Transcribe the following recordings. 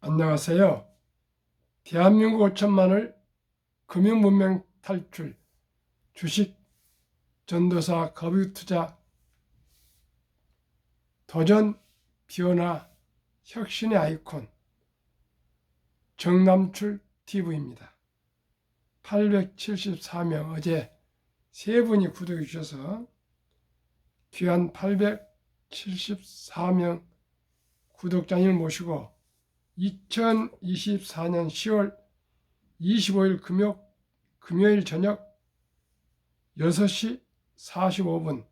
안녕하세요. 대한민국 5천만을 금융문명 탈출, 주식, 전도사, 거부투자, 도전, 변화, 혁신의 아이콘, 정남출 TV입니다. 874명, 어제 3분이 구독해 주셔서 귀한 874명 구독자님을 모시고 2024년 10월 25일 금요일 저녁 6시 45분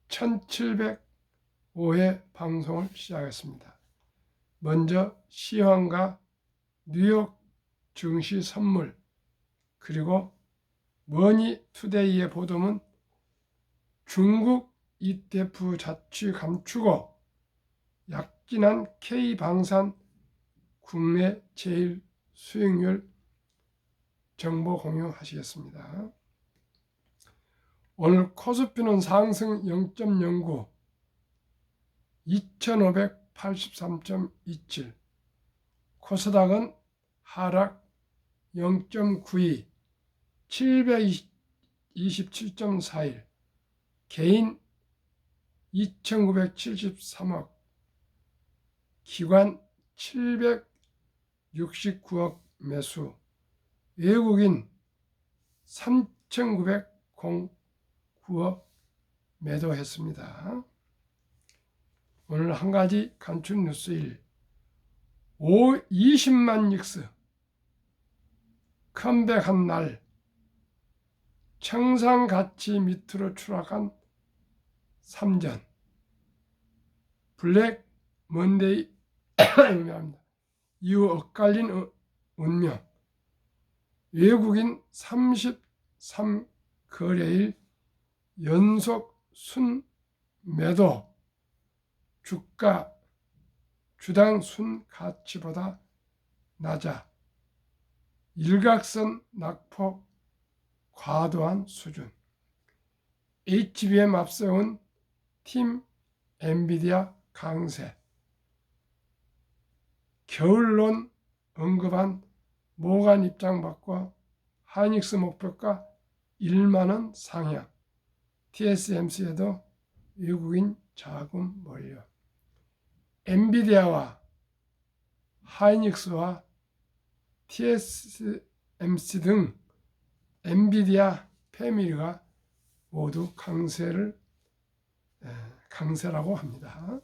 1705회 방송을 시작했습니다. 먼저 시황과 뉴욕 증시 선물, 그리고 머니투데이의 보도는 중국 ETF 자취 감추고 약진한 K방산 국내 제일 수익률 정보 공유하시겠습니다. 오늘 코스피는 상승 0.09, 2583.27, 코스닥은 하락 0.92, 727.41, 개인 2973억, 기관 769억 매수, 외국인 3,909억 매도했습니다. 오늘 한 가지 간추린 뉴스 1, 20만 닉스 컴백한 날, 청산가치 밑으로 추락한 3전, 블랙 먼데이 의미합니다. 이후 엇갈린 운명, 외국인 33거래일 연속 순매도, 주당 순가치보다 낮아, 일각선 낙폭 과도한 수준, HBM 앞세운 팀 엔비디아 강세, 겨울론 언급한 모간 입장 바꿔 하이닉스 목표가 1만원 상향, TSMC에도 외국인 자금 몰려, 엔비디아와 하이닉스와 TSMC 등 엔비디아 패밀리가 모두 강세라고 합니다.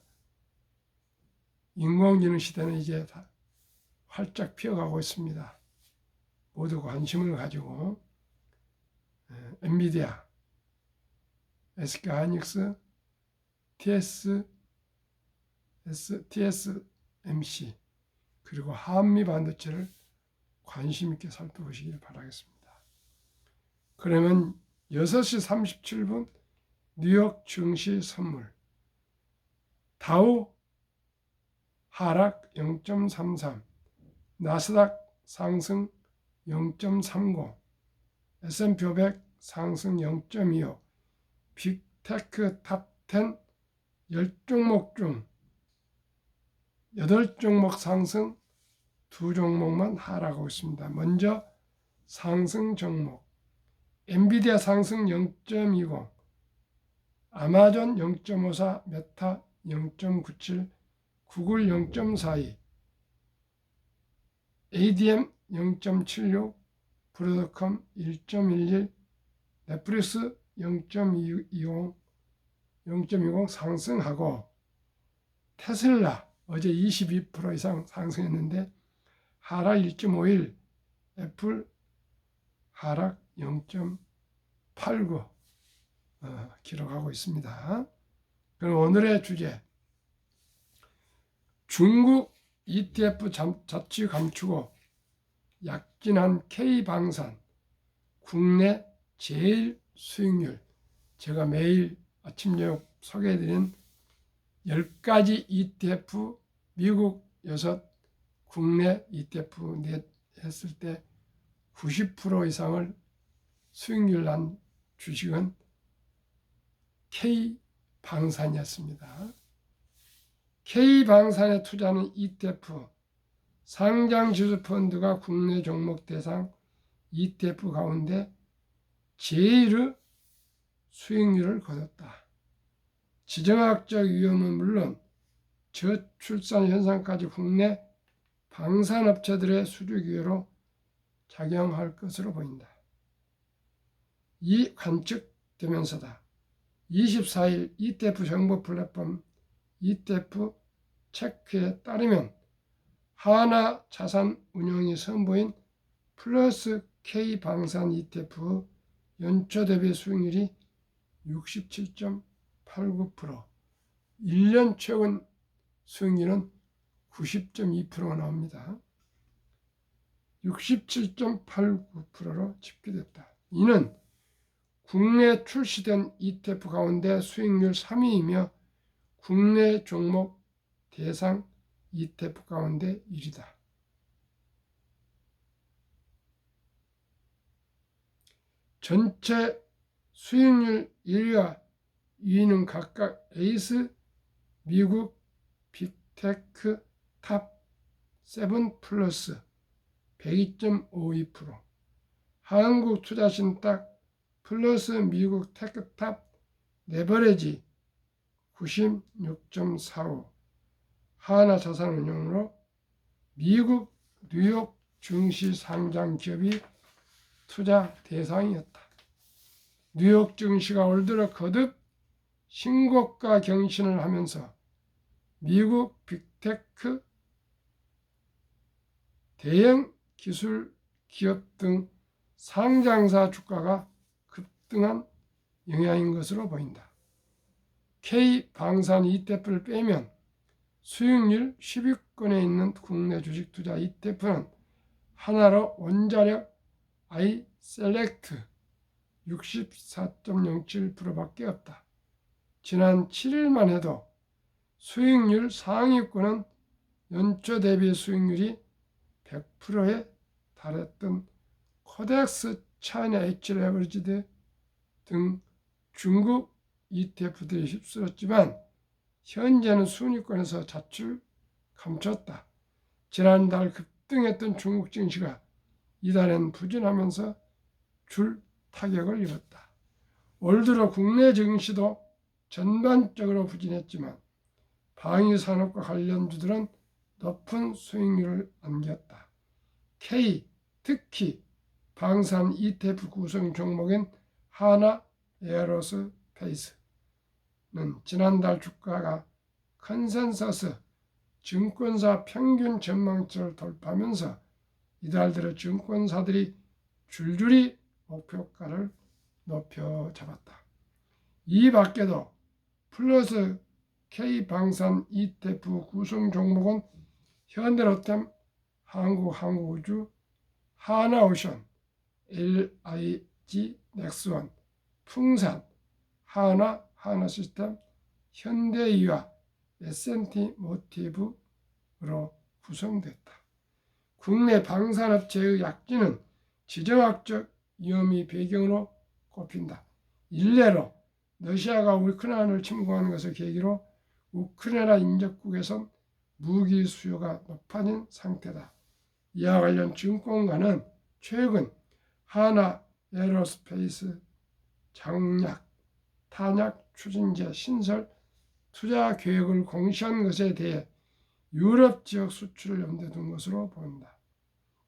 인공지능 시대는 이제 다 활짝 피어가고 있습니다. 모두 관심을 가지고 엔비디아, SK하이닉스, TSMC 그리고 한미 반도체를 관심 있게 살펴보시길 바라겠습니다. 그러면 6시 37분 뉴욕 증시 선물, 다우 하락 0.33, 나스닥 상승 0.30, S&P 500 상승 0.25, 빅테크 탑10 10종목 중 8종목 상승, 2종목만 하락하고 있습니다. 먼저 상승 종목, 엔비디아 상승 0.20, 아마존 0.54, 메타 0.97, 구글 0.42, ADM 0.76, 브로드컴 1.11, 넷플릭스 0.20 상승하고, 테슬라 어제 22% 이상 상승했는데 하락 1.51, 애플 하락 0.89 기록하고 있습니다. 그럼 오늘의 주제, 중국 ETF 자취 감추고 약진한 K방산 국내 제일 수익률, 제가 매일 아침 저녁 소개해드린 10가지 ETF, 미국 6, 국내 ETF 넷 했을 때 90% 이상을 수익률 난 주식은 K방산이었습니다. K방산에 투자하는 ETF 상장지수펀드가 국내 종목 대상 ETF 가운데 제일의 수익률을 거뒀다. 지정학적 위험은 물론 저출산 현상까지 국내 방산업체들의 수주기회로 작용할 것으로 보인다. 이 관측되면서다. 24일 ETF 정보 플랫폼 ETF 체크에 따르면 하나자산운용이 선보인 플러스 K방산 ETF 연초 대비 수익률이 67.89%, 1년 최근 수익률은 90.2%가 나옵니다. 67.89%로 집계됐다. 이는 국내 출시된 ETF 가운데 수익률 3위이며 국내 종목 대상 ETF 가운데 1위다. 전체 수익률 1위와 2위는 각각 에이스, 미국 빅테크 탑 7 플러스 102.52%, 한국 투자신탁 플러스 미국 테크탑 레버리지 96.45, 하나자산운용으로 미국 뉴욕 증시 상장 기업이 투자 대상이었다. 뉴욕 증시가 올 들어 거듭 신고가 경신을 하면서 미국 빅테크, 대형 기술 기업 등 상장사 주가가 급등한 영향인 것으로 보인다. K방산 ETF를 빼면 수익률 10위권에 있는 국내 주식 투자 ETF는 하나로 원자력 i셀렉트 64.07%밖에 없다. 지난 7일만 해도 수익률 상위권은 연초 대비 수익률이 100%에 달했던 코덱스 차이나 H 레버리지드 등 중국 ETF들이 휩쓸었지만 현재는 순위권에서 자출 감췄다. 지난달 급등했던 중국 증시가 이달엔 부진하면서 줄 타격을 입었다. 올 들어 국내 증시도 전반적으로 부진했지만 방위산업과 관련주들은 높은 수익률을 안겼다. K, 특히 방산 ETF 구성 종목인 하나 에어로스페이스는 지난달 주가가 컨센서스 증권사 평균 전망치를 돌파하면서 이달 들어 증권사들이 줄줄이 목표가를 높여 잡았다. 이 밖에도 플러스 K방산 ETF 구성 종목은 현대로템, 한국항공우주, 하나오션, LIG 넥스원, 풍산, 하나시스템, 현대이와 S&T 모티브로 구성됐다. 국내 방산업체의 약진은 지정학적 위험이 배경으로 꼽힌다. 일례로 러시아가 우크라이나를 침공하는 것을 계기로 우크라이나 인접국에선 무기 수요가 높아진 상태다. 이와 관련 증권가는 최근 하나 에어로스페이스 장약, 탄약 추진제 신설 투자 계획을 공시한 것에 대해 유럽 지역 수출을 염두에 둔 것으로 보인다.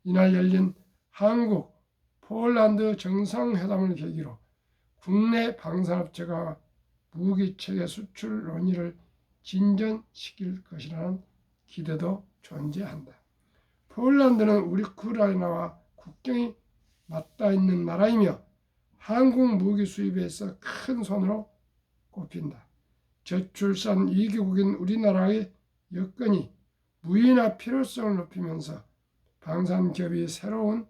이날 열린 한국, 폴란드 정상회담을 계기로 국내 방산업체가 무기체계 수출 논의를 진전시킬 것이라는 기대도 존재한다. 폴란드는 우크라이나와 국경이 맞닿아 있는 나라이며 한국 무기 수입에 있어 큰 손으로 꼽힌다. 저출산 위기국인 우리나라의 여건이 무의나 필요성을 높이면서 방산기업이 새로운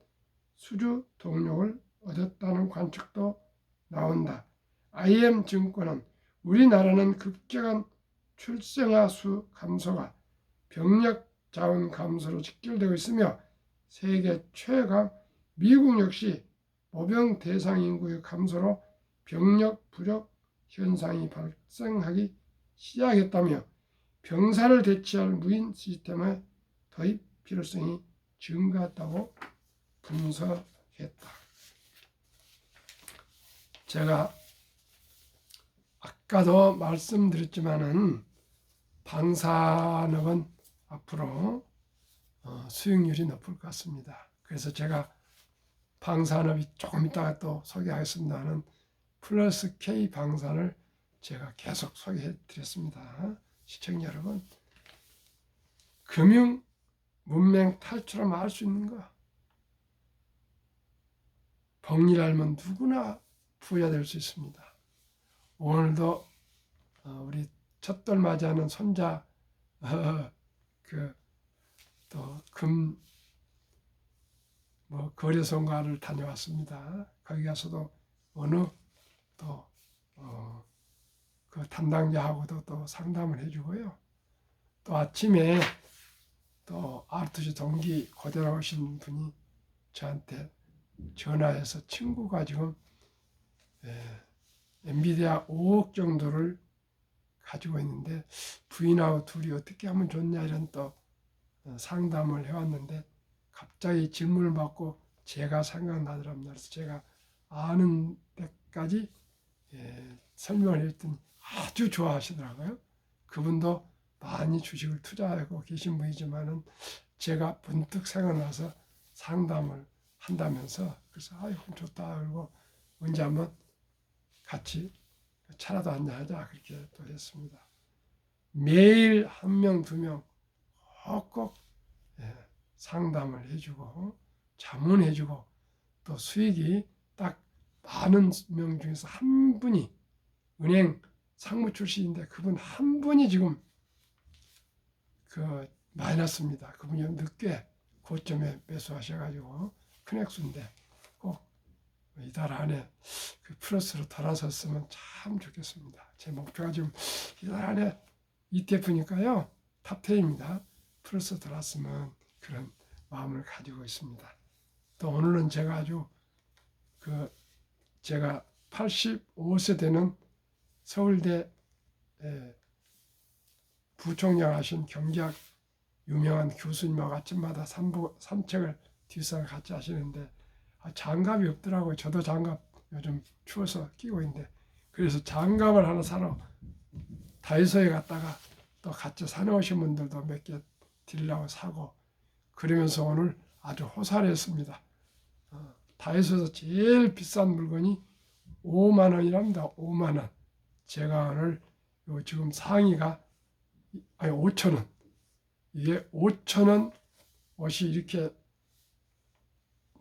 수주 동력을 얻었다는 관측도 나온다. IM증권은 우리나라는 급격한 출생아 수 감소가 병력 자원 감소로 직결되고 있으며 세계 최강 미국 역시 모병 대상 인구의 감소로 병력 부족 현상이 발생하기 시작했다며 병사를 대체할 무인 시스템의 도입 필요성이 증가했다고 분석했다. 제가 아까도 말씀드렸지만은 방산업은 앞으로 수익률이 높을 것 같습니다. 그래서 제가 방산업이 조금 이따가 또 소개하겠습니다는 플러스 K 방산을 제가 계속 소개해 드렸습니다. 시청자 여러분, 금융 문맹 탈출하면 알 수 있는 거, 복리를 알면 누구나 부자 될 수 있습니다. 오늘도 우리 첫돌 맞이하는 손자 거래소가를 다녀왔습니다. 거기 가서도 어느 그 담당자하고도 또 상담을 해주고요. 또 아침에 또 R2C 동기 고대로 오신 분이 저한테 전화해서 친구가 지금 엔비디아 5억 정도를 가지고 있는데 부인하고 둘이 어떻게 하면 좋냐 이런 또 상담을 해왔는데 갑자기 질문을 받고 제가 생각나더랍니다. 그래서 제가 아는 데까지 설명을 했더니 아주 좋아하시더라고요. 그분도 많이 주식을 투자하고 계신 분이지만은 제가 번뜩 생각나서 상담을 한다면서 그래서 아이고 좋다 그리고 언제 한번 같이 차라도 한잔 하자 그렇게 또 했습니다. 매일 한 명, 두 명 꼭 상담을 해주고 자문해주고 또 수익이 딱 많은 명 중에서 한 분이 은행 상무 출신인데 그분 한 분이 지금 그 마이너스입니다. 그분이 늦게 고점에 매수하셔가지고 큰 액수인데 꼭 이달 안에 그 플러스로 돌아섰으면 참 좋겠습니다. 제 목표가 지금 이달 안에 ETF니까요. 탑10입니다. 플러스 돌았으면 그런 마음을 가지고 있습니다. 또 오늘은 제가 아주 제가 85세 되는 서울대 부총장 하신 경제학 유명한 교수님하고 아침마다 산책을 뒷산을 같이 하시는데 장갑이 없더라고요. 저도 장갑 요즘 추워서 끼고 있는데 그래서 장갑을 하나 사러 다이소에 갔다가 또 같이 사놓으신 분들도 몇 개 드리려고 사고 그러면서 오늘 아주 호사했습니다. 다이소에서 제일 비싼 물건이 5만 원이랍니다. 5만 원. 제가 오늘 지금 상의가 5천 원. 이게 5천 원 옷이 이렇게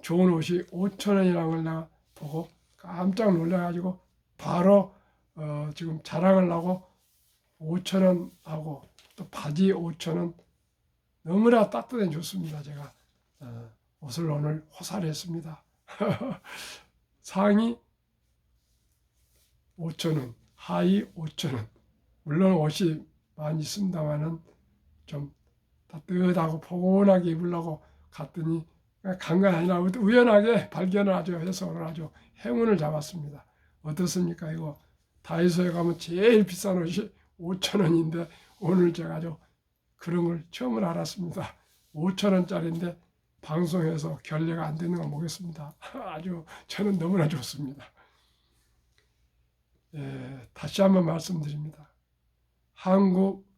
좋은 옷이 5천 원이라는 걸 내가 보고 깜짝 놀라가지고 바로 지금 자랑을 하고 5천 원 하고 또 바지 5천 원 너무나 따뜻해 좋습니다. 제가 옷을 오늘 호사를 했습니다. 상의 5천 원, 하의 5천 원. 물론 옷이 많이 있습니다만은 좀 따뜻하고 포근하게 입으려고 갔더니 간 건 아니라 우연하게 발견을 아주 해서 오늘 아주 행운을 잡았습니다. 어떻습니까? 이거 다이소에 가면 제일 비싼 옷이 5천 원인데 오늘 제가 아주 그런 걸 처음으로 알았습니다. 5천 원짜리인데 방송에서 결례가 안 되는 거 보겠습니다. 아주 저는 너무나 좋습니다. 다시 한번 말씀드립니다. 한국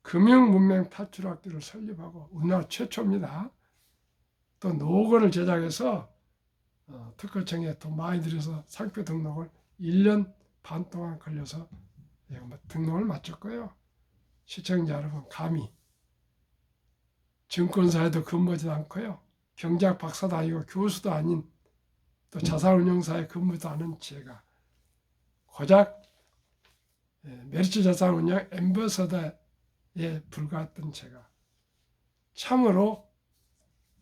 금융문맹 탈출학교를 설립하고 우리나라 최초입니다. 또 노거를 제작해서 특허청에 돈 많이 들여서 상표 등록을 1년 반 동안 걸려서 등록을 마쳤고요. 시청자 여러분 감히 증권사에도 근무하지 않고요. 경제학 박사도 아니고 교수도 아닌 또 자산운용사에 근무도 않은 제가 고작 메리츠 자산운용 앰버서더에 불과했던 제가 참으로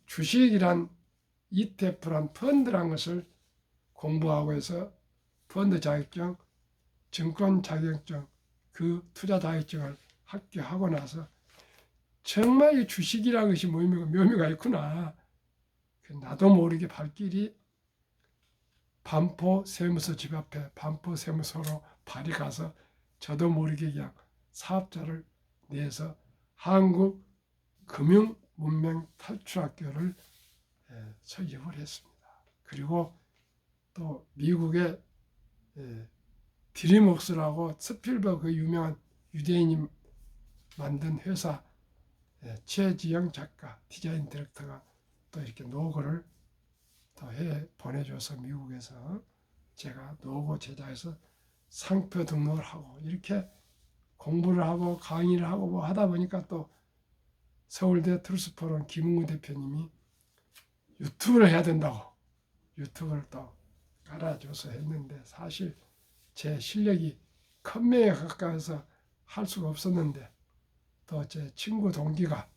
주식이란 ETF란 펀드란 것을 공부하고 해서 펀드 자격증, 증권 자격증, 그 투자 자격증을 합격하고 나서 정말 이 주식이라는 것이 묘미가 있구나. 나도 모르게 발길이 반포 세무서 집 앞에 반포 세무서로 발이 가서 저도 모르게 그냥 사업자를 내서 한국 금융 문명 탈출학교를 설립을 했습니다. 그리고 또 미국의 드림웍스라고 스필버그 그 유명한 유대인이 만든 회사 최지영 작가, 디자인 디렉터가 또 이렇게 노고를 또 해 보내줘서 미국에서 제가 노고 제작해서 상표 등록을 하고 이렇게 공부를 하고 강의를 하고 뭐 하다 보니까 또 서울대 트루스포럼 김웅구 대표님이 유튜브를 해야 된다고 유튜브를 또 깔아줘서 했는데 사실 제 실력이 컴맹에 가까워서 할 수가 없었는데 또 제 친구 동기가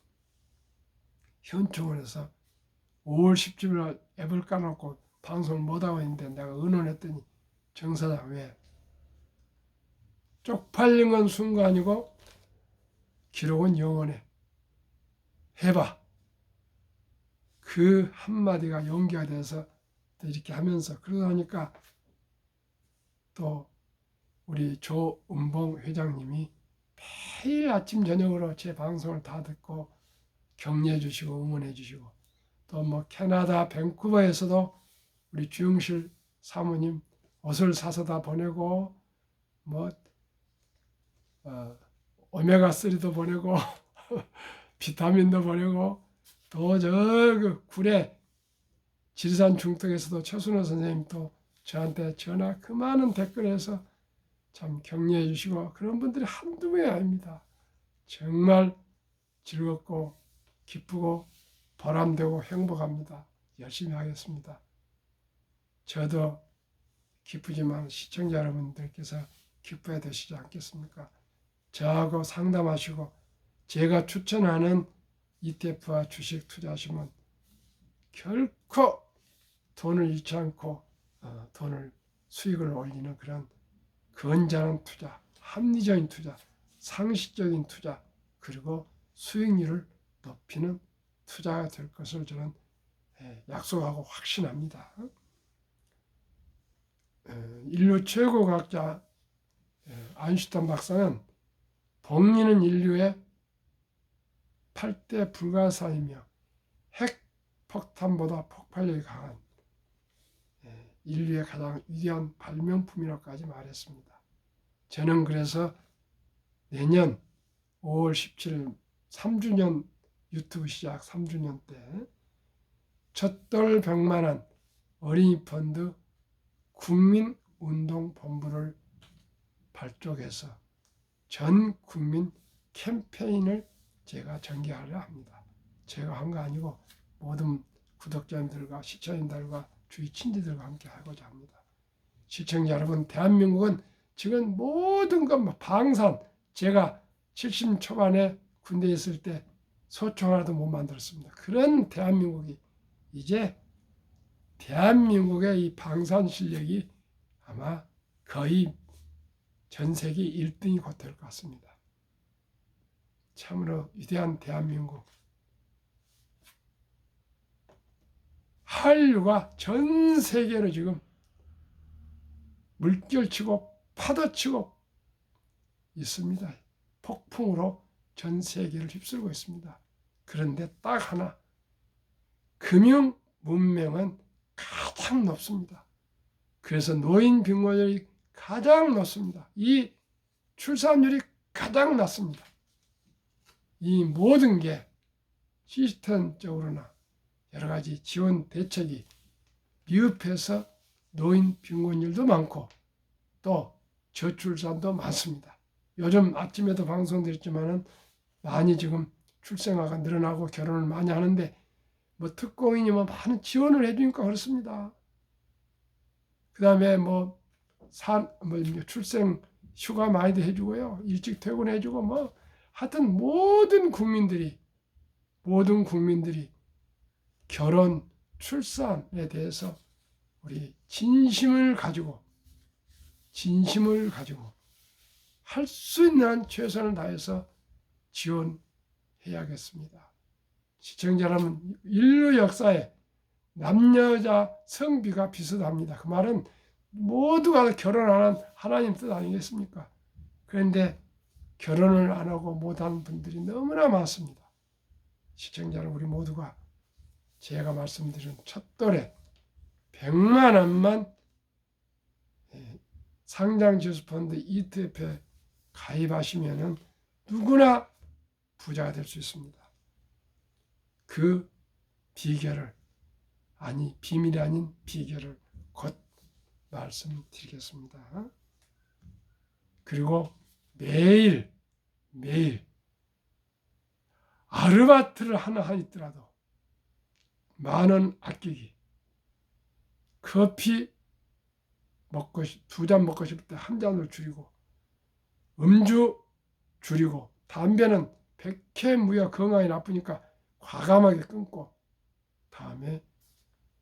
현충원에서 5월 10일 앱을 까놓고 방송을 못하고 있는데 내가 의논했더니 정 사장 왜 쪽팔린 건 순간이고 기록은 영원해 해봐. 그 한마디가 용기가 돼서 또 이렇게 하면서 그러다 보니까 또 우리 조은봉 회장님이 매일 아침 저녁으로 제 방송을 다 듣고 격려해 주시고 응원해 주시고 또 뭐 캐나다 밴쿠버에서도 우리 주영실 사모님 옷을 사서 다 보내고 뭐 오메가3도 보내고 비타민도 보내고 또 저 그 구례 지리산 중턱에서도 최순호 선생님도 저한테 전화 그 많은 댓글에서 참 격려해 주시고 그런 분들이 한두 명이 아닙니다. 정말 즐겁고 기쁘고 보람되고 행복합니다. 열심히 하겠습니다. 저도 기쁘지만 시청자 여러분들께서 기뻐야 되시지 않겠습니까? 저하고 상담하시고 제가 추천하는 ETF와 주식 투자하시면 결코 돈을 잃지 않고 돈을 수익을 올리는 그런 건전한 투자, 합리적인 투자, 상식적인 투자 그리고 수익률을 높이는 투자가 될 것을 저는 약속하고 확신합니다. 인류 최고 과학자 아인슈타인 박사는 복리는 인류의 8대 불가사이며 핵폭탄보다 폭발력이 강한 인류의 가장 위대한 발명품이라고까지 말했습니다. 저는 그래서 내년 5월 17일 3주년 유튜브 시작 3주년 때 젖돌 100만원 어린이 펀드 국민운동본부를 발족해서 전 국민 캠페인을 제가 전개하려 합니다. 제가 한 거 아니고 모든 구독자님들과 시청자님들과 주위 친지들과 함께 하고자 합니다. 시청자 여러분, 대한민국은 지금 모든 것 방산, 제가 70 초반에 군대에 있을 때 소총 하나도 못 만들었습니다. 그런 대한민국이 이제 대한민국의 이 방산 실력이 아마 거의 전 세계 1등이 곧 될 것 같습니다. 참으로 위대한 대한민국. 한류가 전 세계로 지금 물결치고 파도치고 있습니다. 폭풍으로 전 세계를 휩쓸고 있습니다. 그런데 딱 하나, 금융 문명은 가장 높습니다. 그래서 노인 빈곤율이 가장 높습니다. 이 출산율이 가장 낮습니다. 이 모든 게 시스템적으로나 여러 가지 지원 대책이 미흡해서 노인 빈곤율도 많고 또 저출산도 많습니다. 요즘 아침에도 방송드렸지만은 많이 지금 출생아가 늘어나고 결혼을 많이 하는데 뭐 특공이니 뭐 많은 지원을 해주니까 그렇습니다. 그 다음에 뭐 출생 휴가 많이도 해주고요. 일찍 퇴근해주고 뭐 하여튼 모든 국민들이 결혼, 출산에 대해서 우리 진심을 가지고 할 수 있는 최선을 다해서 지원해야겠습니다. 시청자 여러분, 인류 역사에 남녀 여자 성비가 비슷합니다. 그 말은 모두가 결혼하는 하나님 뜻 아니겠습니까? 그런데 결혼을 안 하고 못하는 분들이 너무나 많습니다. 시청자 여러분, 우리 모두가 제가 말씀드린 첫돌에 100만 원만 상장지수펀드 ETF에 가입하시면은 누구나 부자가 될 수 있습니다. 그 비결을, 아니 비밀이 아닌 비결을 곧 말씀드리겠습니다. 그리고 매일 아르바이트를 하나 하더라도 10,000원 아끼기, 커피 먹고 2잔 먹고 싶을 때 1잔을 줄이고, 음주 줄이고, 담배는 백해무효 건강에 나쁘니까 과감하게 끊고, 다음에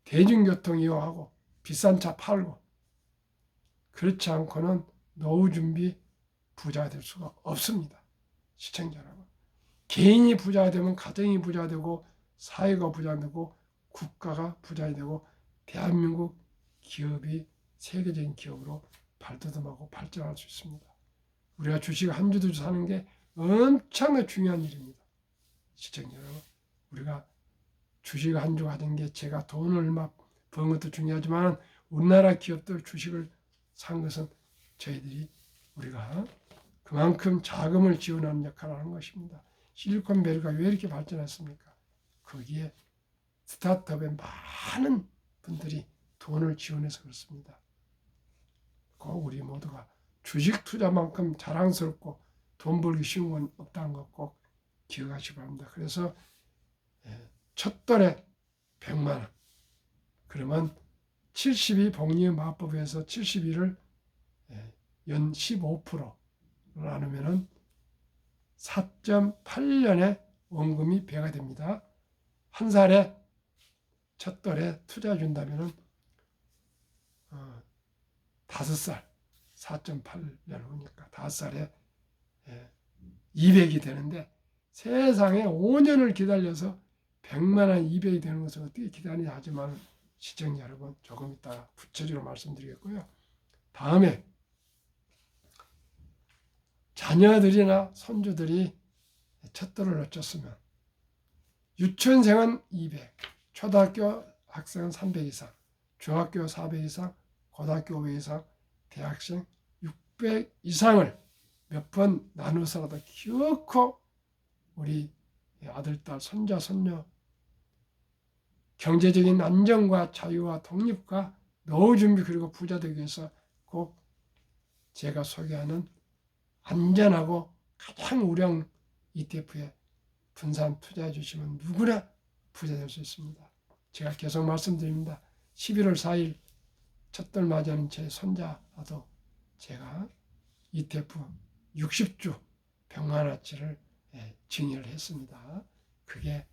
대중교통 이용하고 비싼 차 팔고, 그렇지 않고는 노후 준비 부자가 될 수가 없습니다. 시청자 여러분, 개인이 부자가 되면 가정이 부자가 되고, 사회가 부자가 되고, 국가가 부자가 되고, 대한민국 기업이 세계적인 기업으로 발돋움하고 발전할 수 있습니다. 우리가 주식 한 주 두 주 사는 게 엄청나게 중요한 일입니다. 시청자 여러분, 우리가 주식 한 주 가진 게, 제가 돈을 얼마 버는 것도 중요하지만 우리나라 기업들 주식을 산 것은 우리가 그만큼 자금을 지원하는 역할을 하는 것입니다. 실리콘밸리가 왜 이렇게 발전했습니까? 거기에 스타트업의 많은 분들이 돈을 지원해서 그렇습니다. 꼭 우리 모두가 주식 투자만큼 자랑스럽고 돈 벌기 쉬운 건 없다는 것 꼭 기억하시기 바랍니다. 그래서 첫 달에 100만 원, 그러면 72 복리 마법에서 72를 연 15% 나누면은 4.8년의 원금이 배가 됩니다. 한 살에 첫 달에 투자 준다면은 5살 4.8년 후니까 5살에 200이 되는데, 세상에 5년을 기다려서 100만 원 200이 되는 것을 어떻게 기다리냐 하지만, 시청자 여러분, 조금 이따 구체적으로 말씀드리겠고요. 다음에 자녀들이나 손주들이 첫 돌을 놓쳤으면 유치원생은 200, 초등학교 학생은 300 이상, 중학교 400 이상, 고등학교 500 이상, 대학생 600 이상을 몇 번 나누어서라도 기어코 우리 아들, 딸, 손자, 손녀 경제적인 안정과 자유와 독립과 노후 준비, 그리고 부자 되기 위해서 꼭 제가 소개하는 안전하고 가장 우량 ETF에 분산 투자해 주시면 누구나 부자 될 수 있습니다. 제가 계속 말씀드립니다. 11월 4일 첫돌 맞이하는 제 손자도 제가 ETF 60주 100만 원어치를 증여를 했습니다. 그게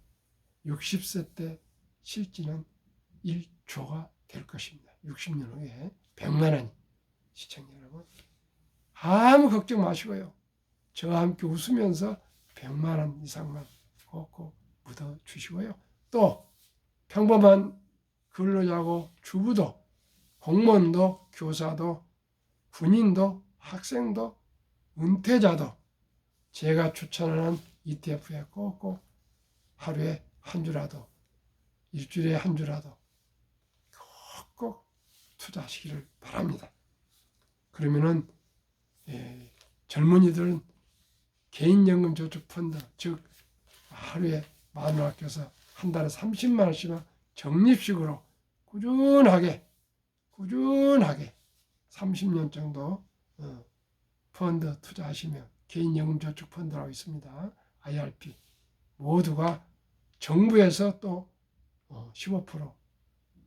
60세 때 실지는 1조가 될 것입니다. 60년 후에 100만 원이. 시청자 여러분, 아무 걱정 마시고요. 저와 함께 웃으면서 100만 원 이상만 꼭 묻어 주시고요. 또 평범한 근로자고 주부도, 공무원도, 교사도, 군인도, 학생도, 은퇴자도 제가 추천하는 ETF에 꼭 하루에 한 주라도, 일주일에 한 주라도 꼭 투자하시기를 바랍니다. 그러면은 젊은이들은 개인연금저축펀드, 즉 하루에 10,000원 아껴서 한 달에 30만 원씩만 적립식으로 꾸준하게 30년 정도 펀드 투자하시면, 개인연금저축펀드라고 있습니다. IRP 모두가 정부에서 또 15%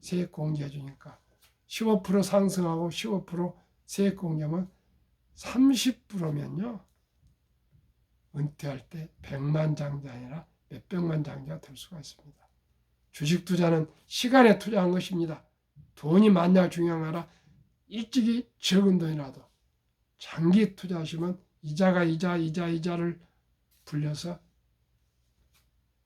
세액 공제해 주니까 15% 상승하고 15% 세액 공제하면 30%면요 은퇴할 때 100만 장자 아니라 몇백만 장자가 될 수가 있습니다. 주식 투자는 시간에 투자한 것입니다. 돈이 많냐 중요한 게 아니라 일찍이 적은 돈이라도 장기 투자하시면 이자가 이자를 불려서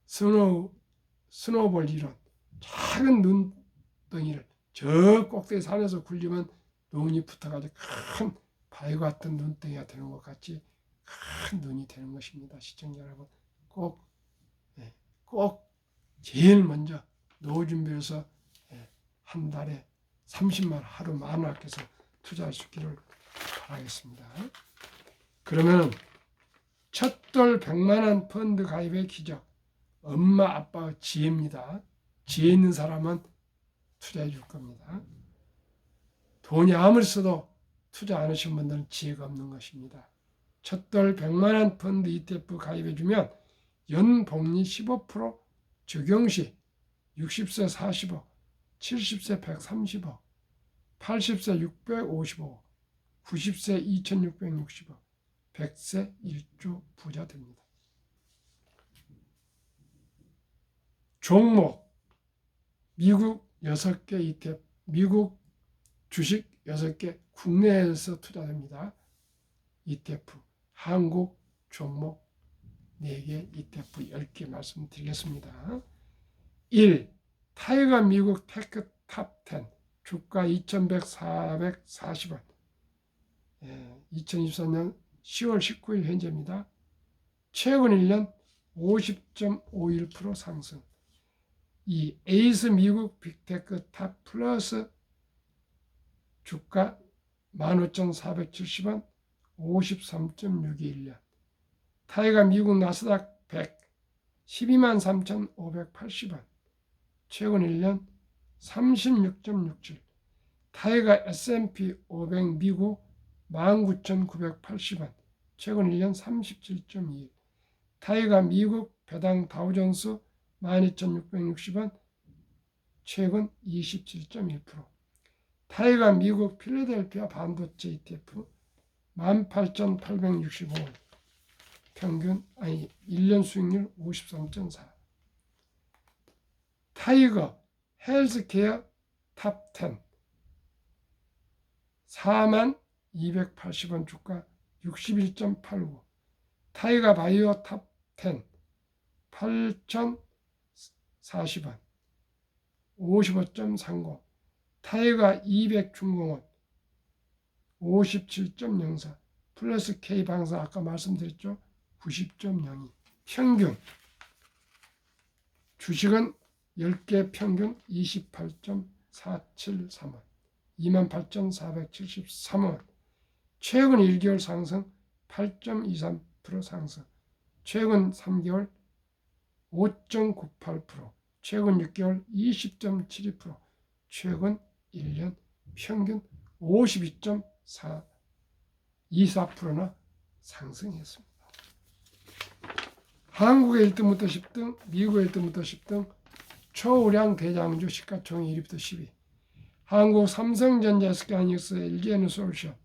스노우볼 이론, 작은 눈덩이를 저 꼭대기 산에서 굴리면 눈이 붙어가지고 큰 바위 같은 눈덩이가 되는 것 같이 큰 눈이 되는 것입니다. 시청자 여러분, 꼭 꼭 제일 먼저 노후준비해서 한 달에 30만 원, 하루 10,000원 아껴서 투자할 수 있기를 바라겠습니다. 그러면 첫돌 100만 원 펀드 가입의 기적, 엄마 아빠의 지혜입니다. 지혜 있는 사람은 투자해 줄 겁니다. 돈이 아무리 써도 투자 안 하신 분들은 지혜가 없는 것입니다. 첫돌 100만 원 펀드 ETF 가입해 주면 연복리 15%, 적용시 60세 40억, 70세 130억, 80세 655억, 90세 2660억, 100세 1조 부자 됩니다. 종목 미국 6개 ETF, 미국 주식 6개, 국내에서 투자됩니다. ETF, 한국 종목 4개, ETF 10개 말씀드리겠습니다. 1. 타이거 미국 테크 탑 10, 주가 2140원, 2024년 10월 19일 현재입니다. 최근 1년 50.51% 상승. 2. 에이스 미국 빅테크 탑 플러스, 주가 15,470원, 53.621년. 타이가 미국 나스닥 100 123,580원, 최근 1년 36.67. 타이가 S&P 500 미국 19,980원, 최근 1년 37.21. 타이가 미국 배당 다우존스 12,660원, 최근 27.1%. 타이가 미국 필라델피아 반도체 ETF 18,865원, 평균 1년 수익률 53.4. 타이거 헬스케어 탑 10 42,280원, 주가 61.89. 타이거 바이오 탑 10 8,040원, 55.30. 타이거 200 중공업 57.04. 플러스 K 방사 아까 말씀드렸죠. 90.02. 평균 주식은 10개 평균 28.473원, 28,473원. 최근 1개월 상승 8.23% 상승. 최근 3개월 5.98%, 최근 6개월 20.72%, 최근 1년 평균 52.24%나 상승했습니다. 한국의 1등부터 10등, 미국의 1등부터 10등, 초우량 대장주 시가총액 1위부터 10위. 한국 삼성전자, SK하이닉스, LG에너솔루션,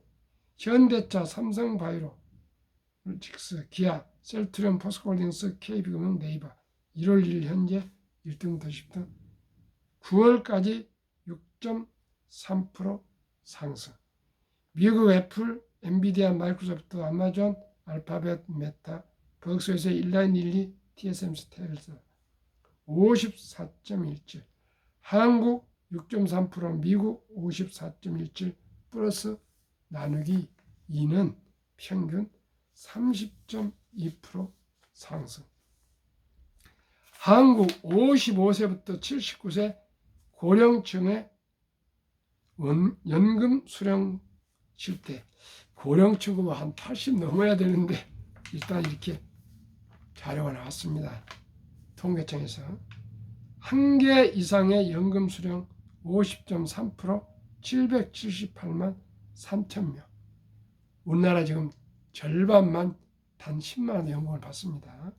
현대차, 삼성바이오로직스, 기아, 셀트리온, 포스코홀딩스, KB금융, 네이버 1월 1일 현재 1등부터 10등 9월까지 6.3% 상승. 미국 애플, 엔비디아, 마이크로소프트, 아마존, 알파벳, 메타, 벅스에서 1라인 1위, TSMC, 텔스 54.17. 한국 6.3%, 미국 54.17 플러스 나누기 2는 평균 30.2% 상승. 한국 55세부터 79세 고령층의 연금 수령 실태. 고령층은 한 80 넘어야 되는데 일단 이렇게 자료가 나왔습니다. 통계청에서 한 개 이상의 연금 수령 50.3%, 778만 3천 명. 우리나라 지금 절반만 단 10만 원의 연금을 받습니다.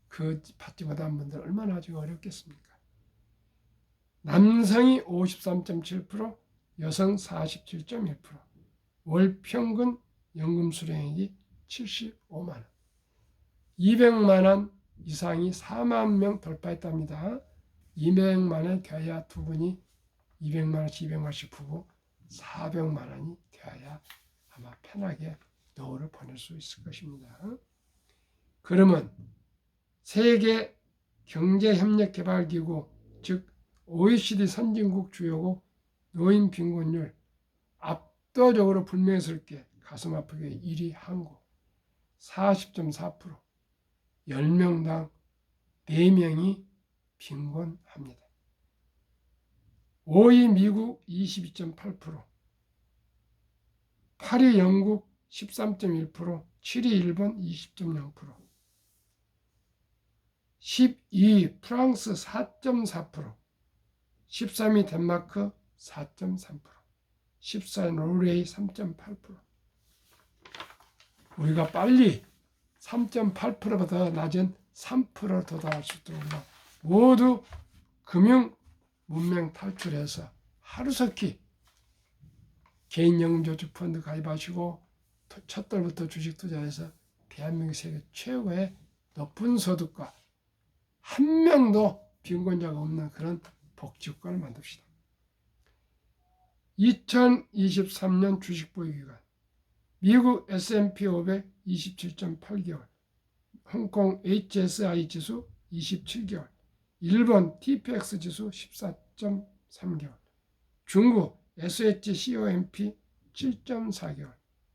그 받지 못한 분들 얼마나 지금 어렵겠습니까? 남성이 53.7%, 여성 47.1%, 월 평균 연금 수령액이 75만 원. 200만 원 이상이 4만 명 돌파했답니다. 200만 원 돼야 두 분이 200만 원씩 200만 원씩 부고 400만 원이 돼야 아마 편하게 노후를 보낼 수 있을 것입니다. 그러면 세계 경제협력개발기구 즉 OECD 선진국 주요국 노인 빈곤율 압도적으로 불명예스럽게 가슴 아프게 1위 한국 40.4%, 10명당 4명이 빈곤합니다. 5위 미국 22.8%, 8위 영국 13.1%, 7위 일본 20.0%, 12위 프랑스 4.4%, 13위 덴마크 4.3%, 14위 노르웨이 3.8%. 우리가 빨리 3.8%보다 낮은 3%로 도달할 수 있도록 모두 금융 문명 탈출해서 하루속히 개인연금저축 펀드 가입하시고 첫 달부터 주식 투자해서 대한민국 세계 최고의 높은 소득과 한 명도 빈곤자가 없는 그런 복지국가를 만듭시다. 2023년 주식 보유기간 미국 S&P 500 27.8개월, 홍콩 HSI 지수 27개월, 일본 TPX 지수 14.3개월, 중국 SHCOMP 7.4개월,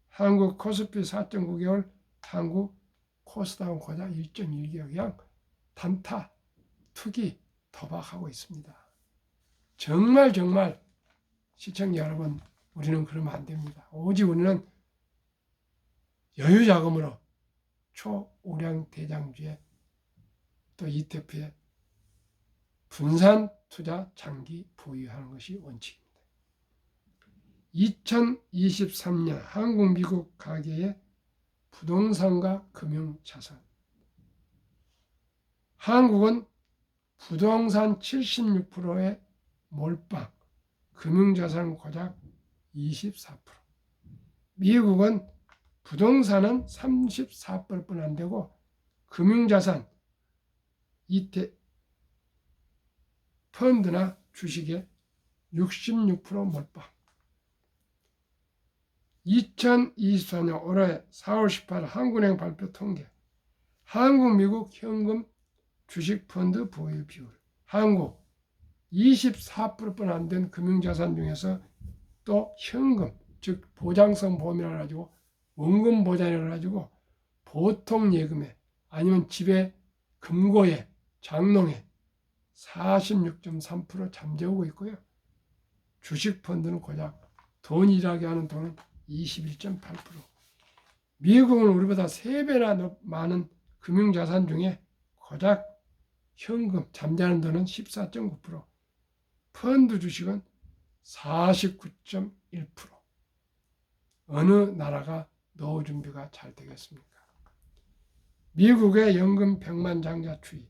한국 코스피 4.9개월, 한국 코스닥은 고작 1.1개월 그냥 단타, 투기, 도박하고 있습니다. 정말 시청자 여러분, 우리는 그러면 안 됩니다. 오직 우리는 여유 자금으로 초우량 대장주에 또 ETF에 분산 투자 장기 보유하는 것이 원칙입니다. 2023년 한국 미국 가계의 부동산과 금융자산. 한국은 부동산 76%의 몰빵, 금융자산 고작 24%. 미국은 부동산은 34%뿐 안 되고 금융자산, ETF, 펀드나 주식의 66% 몰빵. 2024년 올해 4월 18일 한국은행 발표 통계. 한국, 미국 현금 주식 펀드 보유 비율. 한국 24%뿐 안 된 금융자산 중에서 또 현금, 즉 보장성 보험이라 가지고 원금 보장이라 가지고 보통 예금에 아니면 집에 금고에 장롱에 46.3% 잠재우고 있고요. 주식 펀드는 고작 돈 일하게 하는 돈은 21.8%. 미국은 우리보다 3배나 많은 금융자산 중에 고작 현금 잠재하는 돈은 14.9%, 펀드 주식은 49.1%. 어느 나라가 노후 준비가 잘 되겠습니까? 미국의 연금 100만 장자 추이.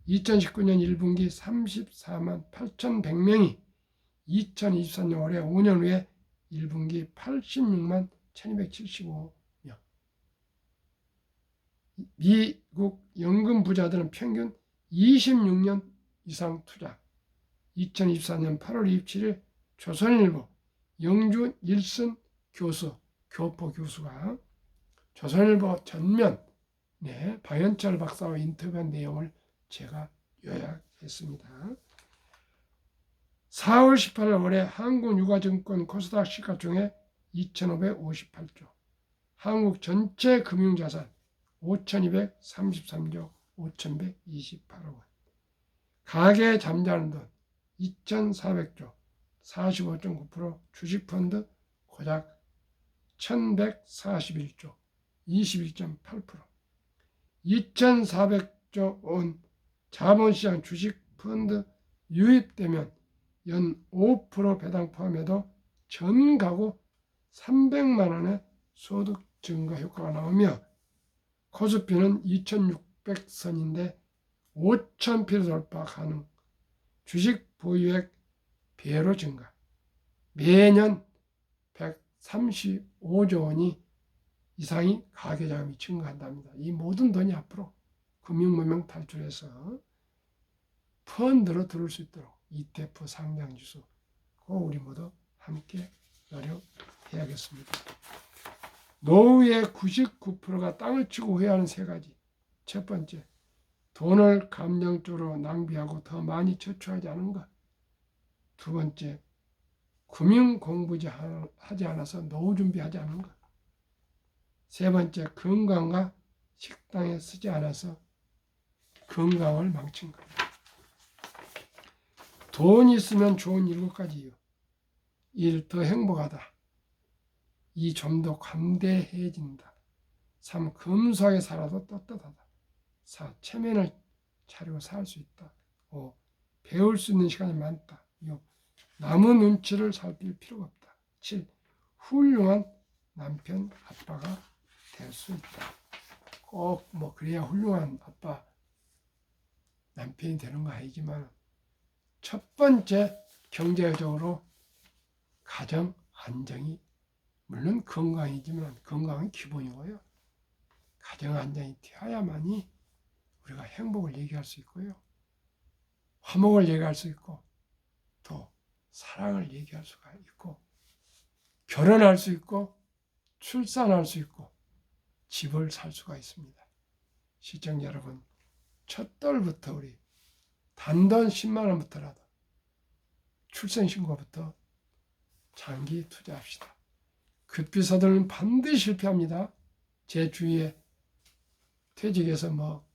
2019년 1분기 34만 8,100명이 2023년 올해 5년 후에 1분기 86만 1275명. 미국 연금 부자들은 평균 26년 이상 투자. 2024년 8월 27일 조선일보 영준 일선 교수, 교포 교수가 조선일보 전면 박연철 박사와 인터뷰한 내용을 제가 요약했습니다. 4월 18일 올해 한국유가증권 코스닥 시가총액 2,558조, 한국 전체 금융자산 5,233조 5,128억 원, 가계 잠자는 돈 2,400조 45.9%, 주식펀드 고작 1,141조 21.8%, 2,400조 원 자본시장 주식펀드 유입되면 연 5% 배당 포함해도 전 가구 300만 원의 소득 증가 효과가 나오며 코스피는 2,600선인데 5,000피를 돌파 가능. 주식 보유액 배로 증가. 매년 135조 원이 이상이 가계자금이 증가한답니다. 이 모든 돈이 앞으로 금융문명 탈출해서 펀드로 들어올 수 있도록 ETF 상장지수 꼭 우리 모두 함께 노력해야겠습니다. 노후의 99%가 땅을 치고 후회하는 3가지. 첫 번째, 돈을 감정적으로 낭비하고 더 많이 저축하지 않은 것. 두 번째, 금융 공부하지 않아서 노후 준비하지 않은 것. 세 번째, 건강과 식당에 쓰지 않아서 건강을 망친 것. 돈이 있으면 좋은 7가지 이유. 1. 더 행복하다. 2. 좀 더 관대해진다. 3. 검소하게 살아도 떳떳하다. 4. 체면을 차리고 살 수 있다. 5. 배울 수 있는 시간이 많다. 6. 남의 눈치를 살필 필요가 없다. 7. 훌륭한 남편, 아빠가 될 수 있다. 꼭 뭐 그래야 훌륭한 아빠, 남편이 되는 거 아니지만 첫 번째 경제적으로 가정 안정이, 물론 건강이지만 건강은 기본이고요. 가정 안정이 되어야만이 우리가 행복을 얘기할 수 있고요. 화목을 얘기할 수 있고 또 사랑을 얘기할 수가 있고 결혼할 수 있고 출산할 수 있고 집을 살 수가 있습니다. 시청자 여러분, 첫 달부터 우리 단돈 10만 원부터라도 출생신고부터 장기 투자합시다. 급비 서들은 반드시 실패합니다. 제 주위에 퇴직해서 뭐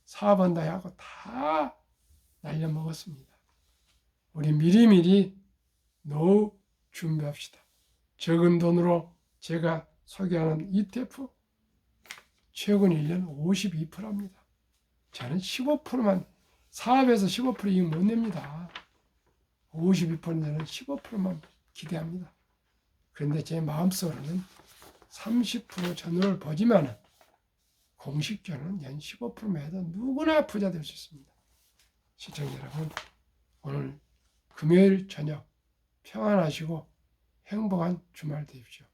사업한다 하고 다 날려먹었습니다. 우리 미리미리 노후 준비합시다. 적은 돈으로 제가 소개하는 ETF 최근 1년 52%입니다. 저는 15%만, 사업에서 15% 이익 못 냅니다. 52%는 15%만 기대합니다. 그런데 제 마음속으로는 30% 전후를 보지만 공식적으로는 연 15%만 해도 누구나 부자 될 수 있습니다. 시청자 여러분, 오늘 금요일 저녁 평안하시고 행복한 주말 되십시오.